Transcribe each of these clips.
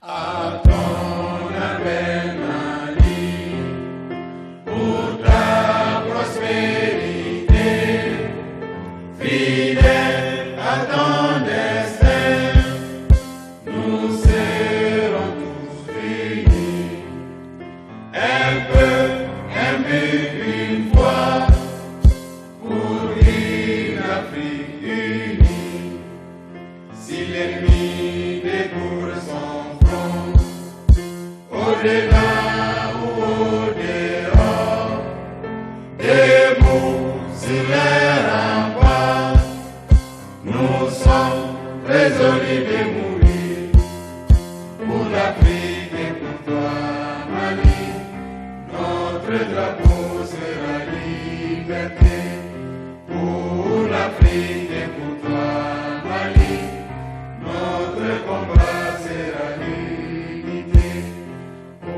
À ton appel, Mali, pour ta prospérité, fidèle à ton destin, nous serons tous unis. Un peuple, un but, une foi, pour une Afrique unie. Si l'ennemi découvre son front, au-delà ou au-dehors, debout sur les remparts, nous sommes résolus de mourir pour l'Afrique et pour toi, Mali. Notre drapeau sera liberté pour l'Afrique et pour toi, Mali. Notre combat sera l'unité. Au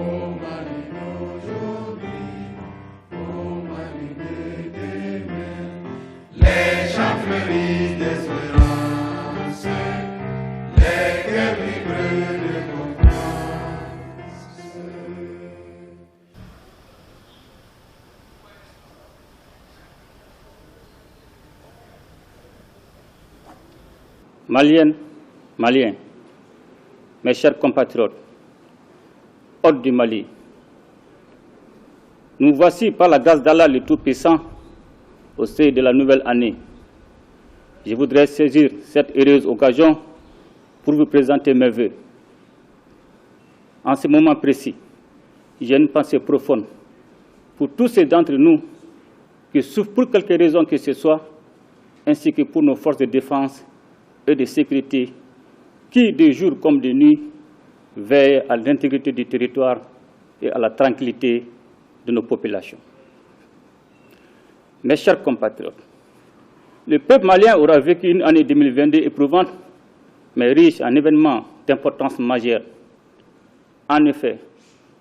Mali d'aujourd'hui, au Mali de demain, les chants fleurissent d'espérance, les cœurs vibrent de confiance. Maliennes, Maliens, mes chers compatriotes, hôtes du Mali, nous voici par la grâce d'Allah le Tout-Puissant au seuil de la nouvelle année. Je voudrais saisir cette heureuse occasion pour vous présenter mes vœux. En ce moment précis, j'ai une pensée profonde pour tous ceux d'entre nous qui souffrent pour quelque raison que ce soit, ainsi que pour nos forces de défense et de sécurité qui, de jour comme de nuit, veillent à l'intégrité du territoire et à la tranquillité de nos populations. Mes chers compatriotes, le peuple malien aura vécu une année 2022 éprouvante, mais riche en événements d'importance majeure. En effet,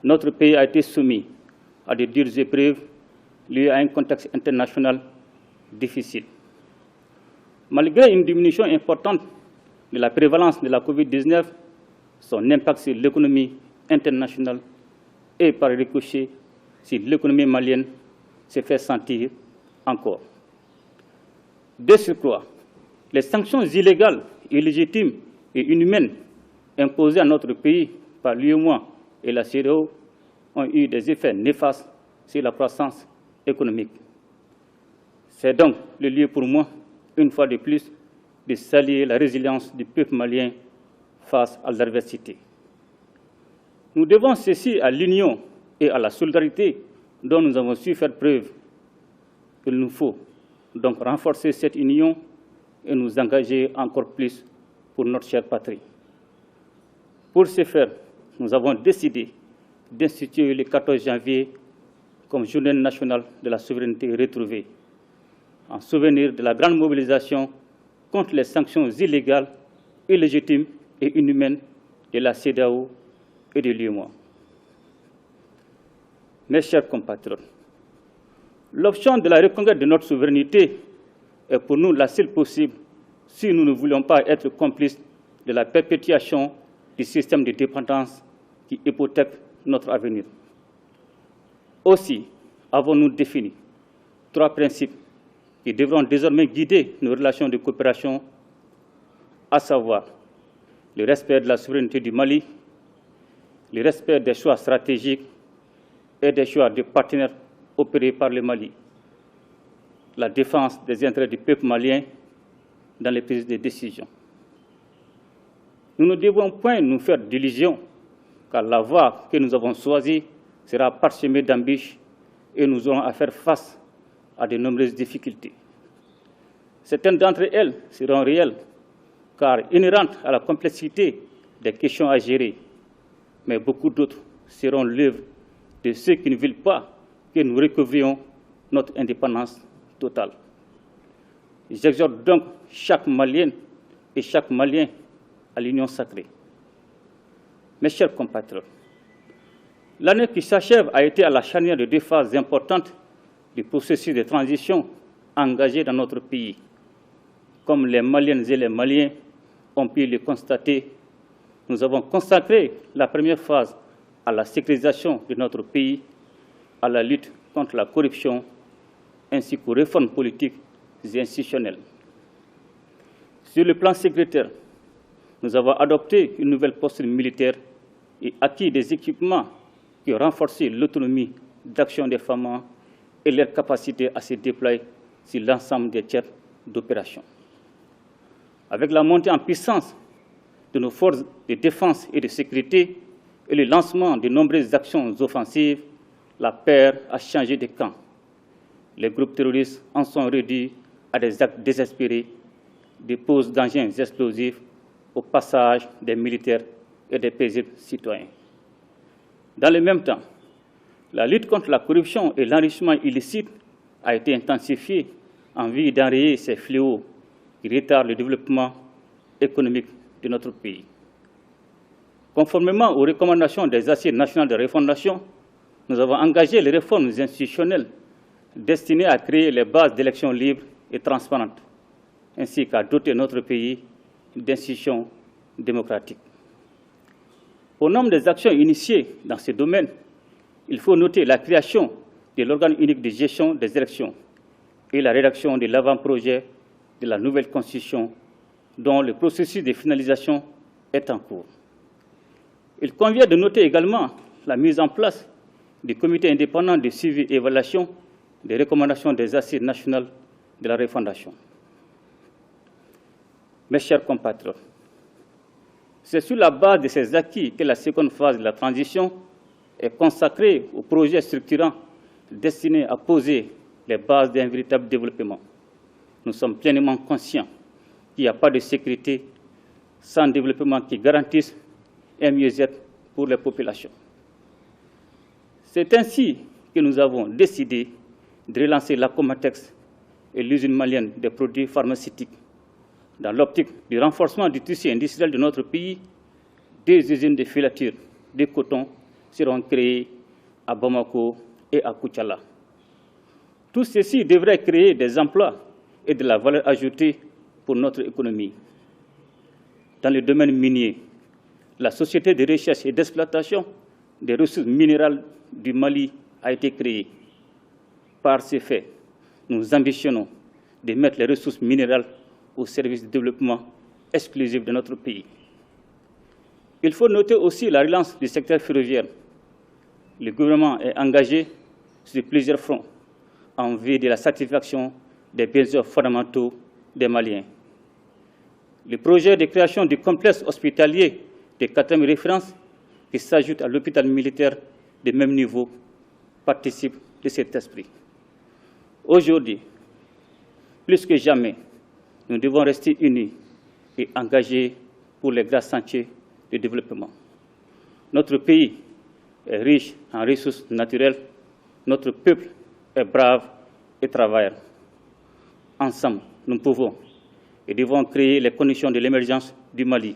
notre pays a été soumis à de dures épreuves liées à un contexte international difficile. Malgré une diminution importante de la prévalence de la COVID-19, son impact sur l'économie internationale et par ricochet sur l'économie malienne se fait sentir encore. De surcroît, les sanctions illégales, illégitimes et inhumaines imposées à notre pays par l'UEMOA et la CEDEAO ont eu des effets néfastes sur la croissance économique. C'est donc le lieu pour moi, une fois de plus, de saluer la résilience du peuple malien face à l'adversité. Nous devons ceci à l'union et à la solidarité dont nous avons su faire preuve. Il nous faut donc renforcer cette union et nous engager encore plus pour notre chère patrie. Pour ce faire, nous avons décidé d'instituer le 14 janvier comme journée nationale de la souveraineté retrouvée, en souvenir de la grande mobilisation contre les sanctions illégales, illégitimes et inhumaines de la CEDEAO et de l'UEMOA. Mes chers compatriotes, l'option de la reconquête de notre souveraineté est pour nous la seule possible si nous ne voulons pas être complices de la perpétuation du système de dépendance qui hypothèque notre avenir. Aussi, avons-nous défini 3 principes qui devront désormais guider nos relations de coopération, à savoir le respect de la souveraineté du Mali, le respect des choix stratégiques et des choix de partenaires opérés par le Mali, la défense des intérêts du peuple malien dans les prises de décision. Nous ne devons point nous faire d'illusions, car la voie que nous avons choisie sera parsemée d'embûches et nous aurons à faire face à de nombreuses difficultés. Certaines d'entre elles seront réelles, car inhérentes à la complexité des questions à gérer, mais beaucoup d'autres seront l'œuvre de ceux qui ne veulent pas que nous recouvrions notre indépendance totale. J'exhorte donc chaque Malienne et chaque Malien à l'union sacrée. Mes chers compatriotes, l'année qui s'achève a été à la charnière de 2 phases importantes du processus de transition engagé dans notre pays. Comme les Maliennes et les Maliens ont pu le constater, nous avons consacré la première phase à la sécurisation de notre pays, à la lutte contre la corruption, ainsi qu'aux réformes politiques et institutionnelles. Sur le plan sécuritaire, nous avons adopté une nouvelle posture militaire et acquis des équipements qui ont renforcé l'autonomie d'action des FAMA et leur capacité à se déployer sur l'ensemble des théâtres d'opération. Avec la montée en puissance de nos forces de défense et de sécurité et le lancement de nombreuses actions offensives, la paix a changé de camp. Les groupes terroristes en sont réduits à des actes désespérés, des poses d'engins explosifs au passage des militaires et des paisibles citoyens. Dans le même temps, la lutte contre la corruption et l'enrichissement illicite a été intensifiée en vue d'enrayer ces fléaux qui retardent le développement économique de notre pays. Conformément aux recommandations des Assises nationales de refondation, nous avons engagé les réformes institutionnelles destinées à créer les bases d'élections libres et transparentes, ainsi qu'à doter notre pays d'institutions démocratiques. Au nombre des actions initiées dans ce domaine, il faut noter la création de l'organe unique de gestion des élections et la rédaction de l'avant-projet de la nouvelle Constitution, dont le processus de finalisation est en cours. Il convient de noter également la mise en place du comité indépendant de suivi et évaluation des recommandations des Assises nationales de la refondation. Mes chers compatriotes, c'est sur la base de ces acquis que la seconde phase de la transition est consacrée aux projets structurants destinés à poser les bases d'un véritable développement. Nous sommes pleinement conscients qu'il n'y a pas de sécurité sans développement qui garantisse un mieux-être pour les populations. C'est ainsi que nous avons décidé de relancer la Comatex et l'usine malienne des produits pharmaceutiques. Dans l'optique du renforcement du tissu industriel de notre pays, des usines de filature de coton seront créées à Bamako et à Koutiala. Tout ceci devrait créer des emplois et de la valeur ajoutée pour notre économie. Dans le domaine minier, la Société de recherche et d'exploitation des ressources minérales du Mali a été créée. Par ce fait, nous ambitionnons de mettre les ressources minérales au service du développement exclusif de notre pays. Il faut noter aussi la relance du secteur ferroviaire. Le gouvernement est engagé sur plusieurs fronts en vue de la satisfaction des besoins fondamentaux des Maliens. Le projet de création du complexe hospitalier de 4e référence, qui s'ajoute à l'hôpital militaire de même niveau, participe de cet esprit. Aujourd'hui, plus que jamais, nous devons rester unis et engagés pour les grands chantiers de développement. Notre pays est riche en ressources naturelles, notre peuple est brave et travailleur. Ensemble, nous pouvons et devons créer les conditions de l'émergence du Mali.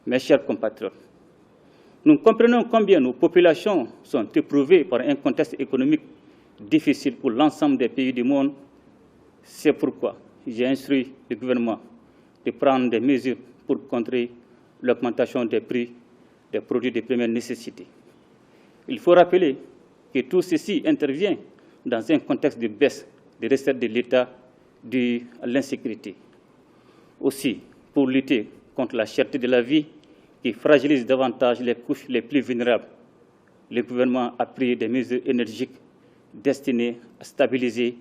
Mes chers compatriotes, nous comprenons combien nos populations sont éprouvées par un contexte économique difficile pour l'ensemble des pays du monde. C'est pourquoi j'ai instruit le gouvernement de prendre des mesures pour contrer l'augmentation des prix des produits de première nécessité. Il faut rappeler que tout ceci intervient dans un contexte de baisse des recettes de l'État due à l'insécurité. Aussi, pour lutter contre la cherté de la vie qui fragilise davantage les couches les plus vulnérables, le gouvernement a pris des mesures énergiques destinées à stabiliser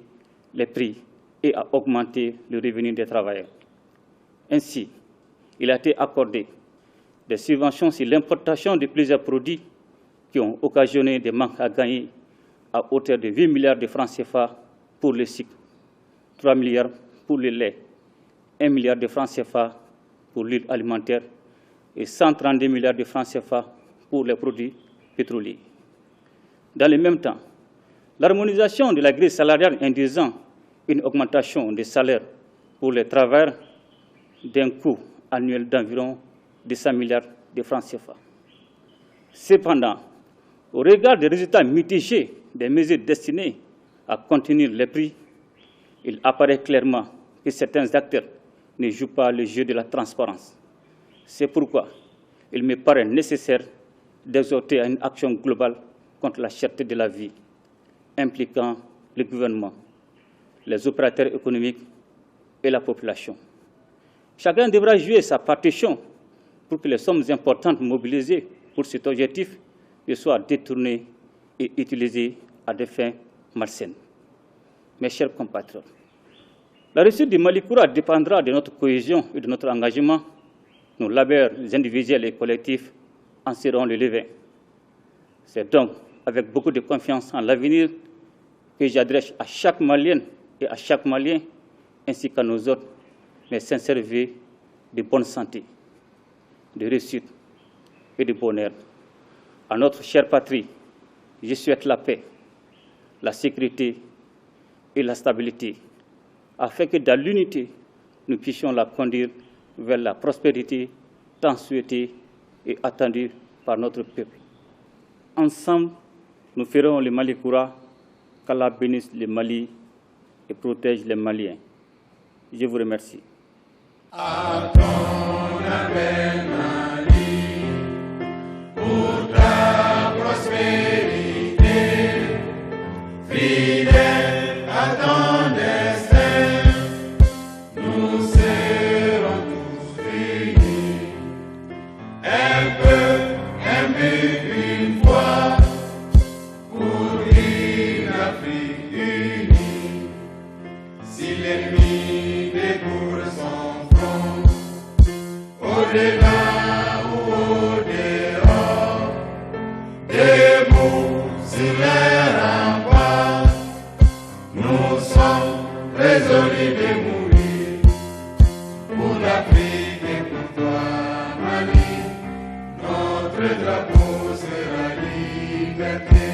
les prix et à augmenter le revenu des travailleurs. Ainsi, il a été accordé des subventions sur l'importation de plusieurs produits qui ont occasionné des manques à gagner à hauteur de 8 milliards de francs CFA pour le sucre, 3 milliards pour le lait, 1 milliard de francs CFA pour l'huile alimentaire et 132 milliards de francs CFA pour les produits pétroliers. Dans le même temps, l'harmonisation de la grille salariale induisant une augmentation des salaires pour les travailleurs d'un coût annuel d'environ 200 milliards de francs CFA. Cependant, au regard des résultats mitigés des mesures destinées à contenir les prix, il apparaît clairement que certains acteurs ne jouent pas le jeu de la transparence. C'est pourquoi il me paraît nécessaire d'exhorter à une action globale contre la cherté de la vie, impliquant le gouvernement, les opérateurs économiques et la population. Chacun devra jouer sa partition pour que les sommes importantes mobilisées pour cet objectif ne soient détournées et utilisées à des fins malsaines. Mes chers compatriotes, la réussite du Malikoura dépendra de notre cohésion et de notre engagement. Nos labeurs individuels et collectifs en seront le levain. C'est donc avec beaucoup de confiance en l'avenir que j'adresse à chaque Malienne et à chaque Malien, ainsi qu'à nos autres, mes sincères vœux de bonne santé, de réussite et de bonheur. À notre chère patrie, je souhaite la paix, la sécurité et la stabilité, afin que dans l'unité, nous puissions la conduire vers la prospérité tant souhaitée et attendue par notre peuple. Ensemble, nous ferons le Malikoura, qu'Allah bénisse le Mali et protège les Maliens. Je vous remercie. À ton appel, Mali, pour ta prospérité, fidèle à ton destin, nous serons tous unis. Un but, une foi, pour une Afrique unie. Si l'ennemi découvre son front, au-delà ou au-dehors, debout sur les remparts, nous sommes résolus de mourir pour l'Afrique et pour toi, Mali. Notre drapeau sera liberté.